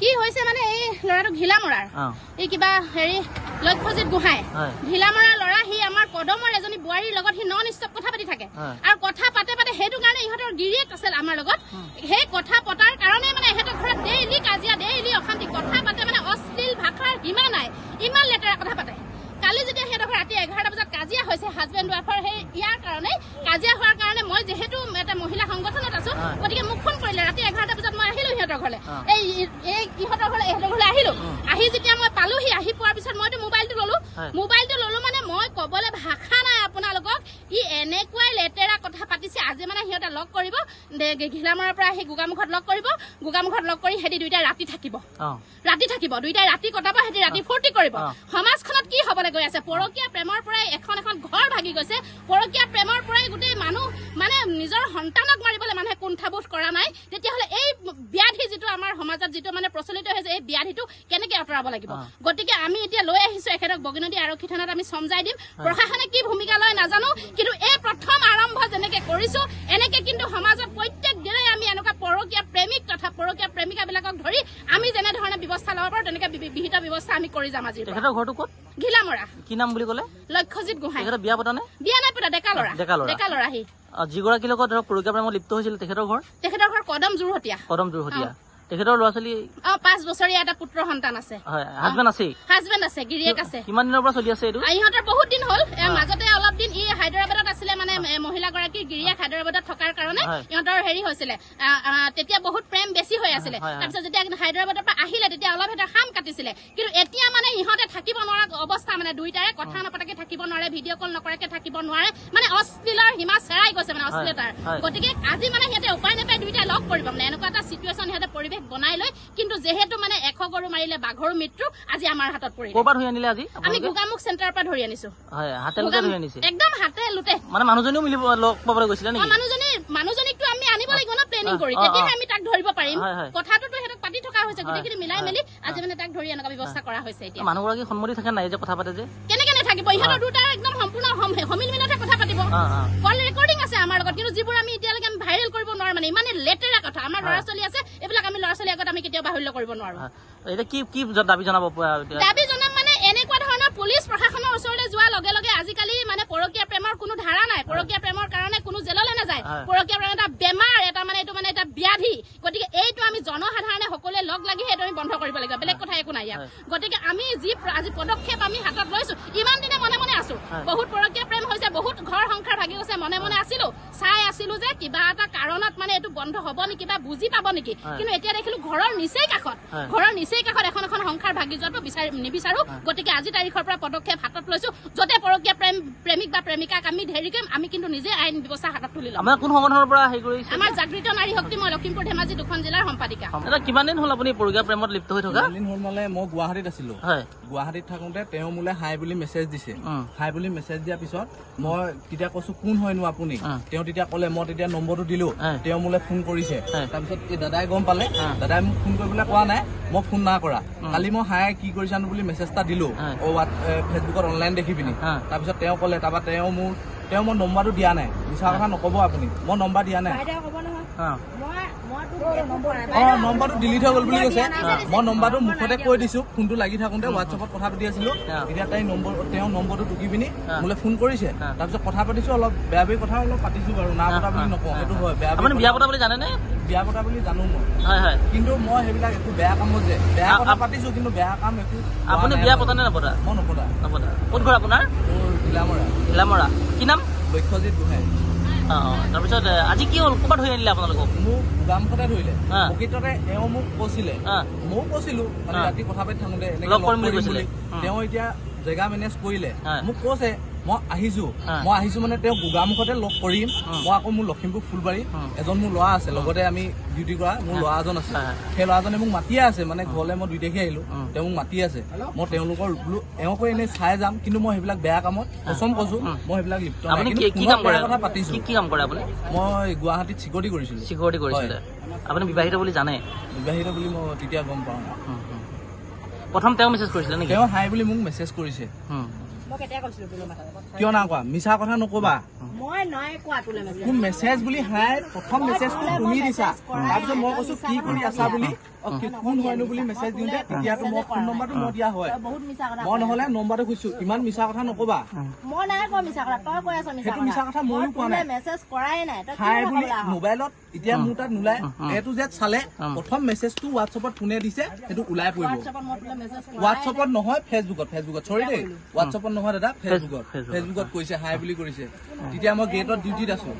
কি হৈছে মানে এই লৰাটো ঘিলামৰাৰ এই কিবা হেৰি লক্ষ্যজিৎ গোহাঁই ঘিলামৰাৰ লৰা সি আমাৰ কদমৰ এজনী বোৱাৰীৰ লগত সি নন ষ্টপ কথা পাতি থাকে আৰু কথা পাতে পাতে সেইটো কাৰণে ইহঁতৰ গিৰিয়েক আছিল আমাৰ লগত সেই কথা পতাৰ কাৰণে মানে ইহঁতৰ ঘৰত ডেইলি কাজিয়া ডেইলি অশান্তি কথা পাতে মানে অশ্লীল ভাষাৰ সীমা নাই ইমান লেতেৰা কথা পাতে কালি যেতিয়া সিহঁতৰ ৰাতি 11টা বজাত কাজিয়া হৈছে হাজবেণ্ড ৱাইফৰ সেই ইয়াৰ কাৰণে কাজিয়া হোৱাৰ কাৰণে মই যিহেতু এটা মহিলা সংগঠনত আছো গতিকে মোক ফোন কৰিলে ৰাতি 11টা বজাত মই আহিলো সিহঁতৰ ঘৰলৈ এই ইহঁতৰ ঘৰলৈ আহিলো আহি যেতিয়া মই পালোহি আহি পোৱাৰ পিছত মইতো মোবাইলটো ললো মানে মই কবলৈ ভাষা নাই আপোনালোকক ই এনেকুৱাই লেতেৰা কথা পাতিছে আজি মানে সিহঁতে লগ কৰিব ঘিলামৰাৰ পৰা আহি গোগামুখত লগ কৰি হেঁতি দুইটাই ৰাতি থাকিব দুইটাই ৰাতি কটাব হেঁতি ৰাতি ফূৰ্তি কৰিব সমাজখনত কি হবলৈ গৈ আছে পৰকীয়া প্ৰেমৰ পৰাই এখন ঘৰ ভাগি গৈছে পৰকীয়া প্ৰেমৰ পৰাই গোটেই মানুহ মানে নিজৰ সন্তানক মাৰিবলৈ মানুহে কুণ্ঠাবোধ কৰা নাই তেতিয়াহ'লে এই ব্যাধি যিটো আমাৰ সমাজত যিটো মানে প্ৰচলিত হৈছে এই ব্যাধিটো কেনেকে আঁতৰাব লাগিব গতিকে আমি এতিয়া লৈ আহিছো এখেতক বগীনদী আৰক্ষী থানাত আমি সমজাই দিম প্ৰশাসনে কি ভূমিকা লয় নাজানো কিন্তু এই প্ৰথম আৰম্ভ যেনেকে কৰিছো এনেকে কিন্তু সমাজত প্ৰত্যেক দিনে আমি এনেকুৱা পৰকীয়া প্ৰেমিক তথা পৰকীয়া প্ৰেমিকাবিলাকক ধৰি আমি যেনেধৰণে ব্যৱস্থা ল'ব পাৰো তেনেকে বিহিত ব্যৱস্থা আমি কৰি যাম আজি তেখেতৰ ঘৰটো ক'ত ঘিলামৰা কি নাম বুলি ক'লে লক্ষ্যজিৎ গোহাঁই বিয়া পতা নে বিয়া নাই পতা ডেকা ল'ৰা সি যিগৰাকীৰ লগত ধৰক পৰকীয়া প্ৰেমত লিপ্ত হৈছিল তেখেতৰ ঘৰ কদম যোৰহতীয়া তেখেতৰ ল'ৰা ছোৱালী 5 বছৰীয়া এটা পুত্ৰ সন্তান আছে হাজবেণ্ড আছে গিৰিয়েক আছে কিমান দিনৰ পৰা চলি আছে এইটো ইহঁতৰ বহুত দিন হ'ল মাজতে অলপ দিন ই হায়দৰাবাদত আছিলে মানে মহিলাগৰাকীৰ গিৰিয়েক হায়দৰাবাদত থকাৰ কাৰণে ইহঁতৰ হেৰি হৈছিলে তেতিয়া বহুত প্ৰেম বেছি হৈ আছিলে তাৰপিছত যেতিয়া হায়দৰাবাদৰ পৰা আহিলে তেতিয়া অলপ এটা খাম কাটিছিলে কিন্তু এতিয়া মানে ইহঁতে থাকিব নোৱাৰা অৱস্থা মানে দুইটাৰে কথা নপতাকে থাকিব নোৱাৰে ভিডিঅ' কল নকৰাকে থাকিব নোৱাৰে মানে অশ্লীলৰ সীমা চেৰাই গৈছে মানে অশ্লীলতাৰ গতিকে আজি মানে সিহঁতে উপায় নাপায় দুইটাই লগ কৰিব মানে এনেকুৱা এটা চিটুৱেশ্যন সিহঁতে পৰিৱেশ বনাই লৈ কিন্তু যেহেতু মানে 100 গৰু মাৰিলে বাঘৰ মৃত্যু আজি আমাৰ হাতত পৰিলে ক'ৰ পৰা ধৰি আনিলে আজি আমি গোগামুখ চেণ্টাৰৰ পৰা ধৰি আনিছো একদম হাতে লুটে মানে মানুহজনীও মিলিব লগ পাবলৈ গৈছিলে নেকি মানুহজনীকতো আমি আনিব লাগিব ন প্লেনিং কৰি তেতিয়াহে আমি তাক ধৰিব পাৰিম কথাটোতো সিহঁতক পাতি থকা হৈছে গোটেইখিনি মিলাই মেলি আজি মানে তাক ধৰি এনেকুৱা ব্যৱস্থা কৰা হৈছে এতিয়া মানুহগৰাকী সন্মতি থাকে নাই যে কথা পাতে যে কেনেকে নাথাকিব ইহঁতৰ দুটাৰ একদম সম্পূৰ্ণ সমিল মিলতে কথা পাতিব কল ৰেকৰ্ডিং আছে আমাৰ লগত কিন্তু যিবোৰ আমি এতিয়ালৈকে আমি ভাইৰেল কৰিব নোৱাৰো মানে ইমানে লেতেৰা কথা আমাৰ ল'ৰা ছোৱালী আছে এইবিলাক আমি ল'ৰা ছোৱালীৰ আগত আমি কেতিয়াও বাহুল্য কৰিব নোৱাৰো কি দাবী জনাব দাবী জনাম মানে এনেকুৱা ধৰণৰ পুলিচ প্ৰশাসনৰ ওচৰলৈ যোৱাৰ লগে লগে আজিকালি মানে পৰকীয়া প্ৰেমৰ কোনো ধাৰা নাই পৰকীয়া প্ৰেমৰ কাৰণে কোনো জেললৈ নাযায় পৰকীয়া প্ৰেম এটা বেমাৰ এটা মানে এইটো মানে এটা ব্যাধি গতিকে এইটো আমি জনসাধাৰণে সকলোৱে লগ লাগি সেইটো আমি বন্ধ কৰিব লাগিব বেলেগ কথা একো নাই ইয়াত গতিকে আমি যি আজি পদক্ষেপ আমি হাতত লৈছো ইমান দিনে মনে মনে আছো বহুত পৰকীয়া প্ৰেম হৈছে বহুত ঘৰ সংসাৰ ভাগি গৈছে মনে মনে চাই আছিলো যে কিবা এটা কাৰণত মানে এইটো বন্ধ হব নেকি বা বুজি পাব নেকি কিন্তু এতিয়া দেখিলো ঘৰৰ নিচেই কাষত এখন সংসাৰ ভাগি যোৱাটো নিবিচাৰো গতিকে আজি তাৰিখৰ পৰা পদক্ষেপ হাতত লৈছো যতে পৰকীয়া প্ৰেমিক বা প্ৰেমিকাক আমি ধৰি কৰিম আমি কিন্তু নিজে আইন ব্যৱস্থা হাতত তুলি ল'ম কোন সংগঠনৰ পৰা হেৰি কৰিছে আমাৰ জাগৃত নাৰী শক্তি মই লখিমপুৰ ধেমাজি 2খন জিলাৰ সম্পাদিকা কিমান দিন হ'ল আপুনি পৰকীয়া প্ৰেমত লিপ্ত হৈ থকা দিন হ'ল মানে মই গুৱাহাটীত আছিলো গুৱাহাটীত থাকোতে তেওঁ মোলে হাই বুলি মেছেজ দিছে হাই বুলি মেছেজ দিয়াৰ পিছত মই তেতিয়া কৈছো কোন হয়নো আপুনি তেওঁ তেতিয়া ক'লে মই তেতিয়া নম্বৰটো দিলো তেওঁ মোলে ফোন কৰিছে তাৰপিছত এই দাদাই গম পালে দাদাই মোক ফোন কৰিবলৈ কোৱা নাই মই ফোন না কৰা কালি মই হাই কি কৰিছানো বুলি মেছেজ এটা দিলো ফেচবুকত অনলাইন দেখি পিনি তাৰপিছত তেওঁ ক'লে তাৰপৰা তেওঁ মই নম্বৰটো দিয়া নাই মিছা কথা নকব আপুনি মই নম্বৰ দিয়া নাই নম্বৰটো ডিলিট হৈ গ'ল বুলি কৈছে মই নম্বৰটো মুখতে কৈ দিছো ফোনটো লাগি থাকোতে হোৱাটছএপত কথা পাতি আছিলো এতিয়া তেওঁ নম্বৰটো টুকি পিনি মোলে ফোন কৰিছে তাৰপিছত কথা পাতিছো অলপ বেয়া বেয়া কথা অলপ পাতিছো বাৰু না পতা বুলি নকওঁ সেইটো হয় বিয়া পতা বুলি জানেনে বিয়া পতা বুলি জানো মই কিন্তু মই সেইবিলাক একো বেয়া কামত যে বেয়া কথা পাতিছো কিন্তু বেয়া কাম একো আপুনি বিয়া পতা নে নপতা মই নপতা ক'ত ঘৰ আপোনাৰ ঘিলামৰা কি নাম লক্ষ্যজিৎ গোহাঁই তাৰপিছত আজি কি হ'ল ক'ৰবাত ধৰি আনিলে আপোনালোকক মোক গোগামুখতে ধৰিলে প্ৰকৃততে এওঁ মোক কৈছিলে ময়ো কৈছিলো মানে ৰাতি কথা পাতি থাকোতে এনেকে লগ কৰিম বুলি তেওঁ এতিয়া জেগা মেনেজ কৰিলে মোক কৈছে মই আহিছো মানে তেওঁ গোগামুখতে লগ কৰিম মই আকৌ মোৰ লখিমপুৰ ফুলবাৰী এজন মোৰ ল'ৰা আছে লগতে আমি ডিউটি কৰা মোৰ ল'ৰা এজন আছে সেই ল'ৰাজনে মোক মাতিয়ে আছে মানে ঘৰলৈ মই 2 তাৰিখে আহিলো তেওঁ মোক মাতি আছে মই তেওঁলোকৰ বোলো এওঁকো এনেই চাই যাম কিন্তু মই সেইবিলাক বেয়া কামত কচম কৈছো মই সেইবিলাক লিপ্ত কথা পাতিছো কি কাম কৰে আপুনি মই গুৱাহাটীত চিকিউৰিটি কৰিছিলো আপুনি বিবাহিত বুলি জানে বিবাহিত বুলি মই তেতিয়া গম পাওঁ প্ৰথম তেওঁ মেছেজ কৰিছিলে নেকি তেওঁ হাই বুলি মোক মেছেজ কৰিছে কিয় না কোৱা মিছা কথা নকবা কোন মেছেজ বুলি হাই প্ৰথম মেছেজটো তুমি দিছা তাৰপিছত মই কৈছো কি কৰি আছা বুলি কোন হয়নো বুলি মেছেজ দিওঁতে তেতিয়াতো মই ফোন নম্বৰটো মই দিয়া হয় মই নহলে নম্বৰটো খুজিছো ইমান মিছা কথা নকবা সেইটো মিছা কথা ময়ো কোৱা নাই হাই বুলি মোবাইলত এতিয়া মোৰ তাত নোলায় এইটো যে চালে প্ৰথম মেছেজটো হোৱাটছএপত কোনে দিছে সেইটো ওলাই পৰিব হোৱাটছএপত নহয় ফেচবুকত চৰি দেই হোৱাটছএপত নহয় দাদা ফেচবুকত কৈছে হাই বুলি কৰিছে তেতিয়া মই গেটত ডিউটিত আছো